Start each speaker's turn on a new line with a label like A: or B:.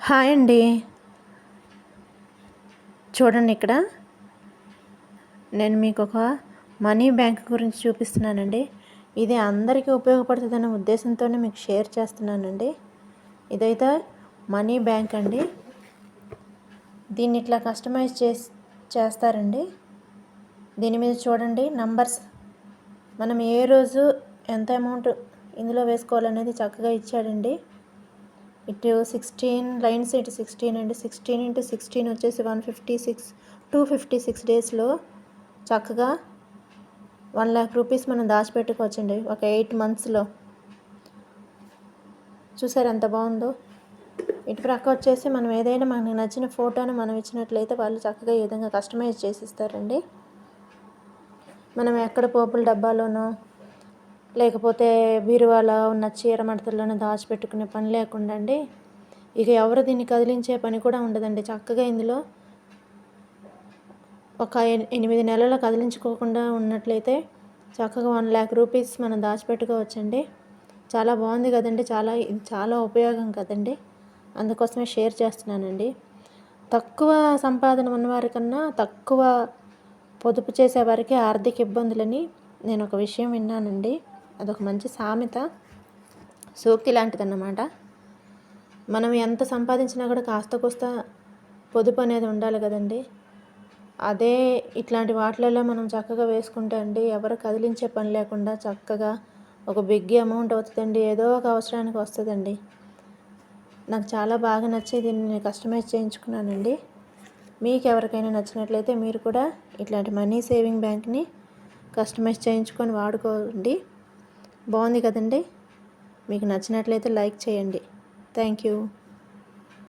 A: Hi అండి. చూడండి, ఇక్కడ నేను మీకు ఒక మనీ బ్యాంక్ గురించి చూపిస్తున్నానండి. ఇది అందరికీ ఉపయోగపడుతుందనే ఉద్దేశంతోనే మీకు షేర్ చేస్తున్నానండి. ఇదైతే మనీ బ్యాంక్ అండి. దీన్ని ఇట్లా కస్టమైజ్ చేస్తారండి. దీని మీద చూడండి నంబర్స్, మనం ఏ రోజు ఎంత అమౌంట్ ఇందులో వేసుకోవాలనేది చక్కగా ఇచ్చాడండి. ఇటు 16 లైన్స్, ఇటు 16 అండి. 16 × 16 వచ్చేసి 156, 256 డేస్లో చక్కగా 1,00,000 రూపీస్ మనం దాచిపెట్టుకోవచ్చండి ఒక 8 మంత్స్లో. చూసారు ఎంత బాగుందో. ఇటు ప్రక్క వచ్చేసి మనం ఏదైనా మనకు నచ్చిన ఫోటోని మనం ఇచ్చినట్లయితే వాళ్ళు చక్కగా ఈ విధంగా కస్టమైజ్ చేసి ఇస్తారండి. మనం ఎక్కడ పోపుల డబ్బాలోనో లేకపోతే బీరువాలో ఉన్న చీర మడతల్లోనూ దాచిపెట్టుకునే పని లేకుండా అండి. ఇక ఎవరు దీన్ని కదిలించే పని కూడా ఉండదండి. చక్కగా ఇందులో ఒక 8 నెలలు కదిలించుకోకుండా ఉన్నట్లయితే చక్కగా 1,00,000 రూపీస్ మనం దాచిపెట్టుకోవచ్చండి. చాలా బాగుంది కదండి. చాలా ఉపయోగం కదండి. అందుకోసమే షేర్ చేస్తున్నానండి. తక్కువ సంపాదన ఉన్నవారికన్నా తక్కువ పొదుపు చేసేవారికి ఆర్థిక ఇబ్బందులని నేను ఒక విషయం విన్నానండి. అదొక మంచి సామెత, సూక్తి లాంటిదన్నమాట. మనం ఎంత సంపాదించినా కూడా కాస్త కోస్త పొదుపు అనేది ఉండాలి కదండి. అదే ఇట్లాంటి వాటిలలో మనం చక్కగా వేసుకుంటే అండి ఎవరు కదిలించే పని లేకుండా చక్కగా ఒక బిగ్ అమౌంట్ అవుతుందండి. ఏదో ఒక అవసరానికి వస్తుందండి. నాకు చాలా బాగా నచ్చి దీన్ని నేను కస్టమైజ్ చేయించుకున్నానండి. మీకు ఎవరికైనా నచ్చినట్లయితే మీరు కూడా ఇట్లాంటి మనీ సేవింగ్ బ్యాంక్ని కస్టమైజ్ చేయించుకొని వాడుకోండి. బాగుంది కదండి. మీకు నచ్చినట్లయితే లైక్ చేయండి. Thank you.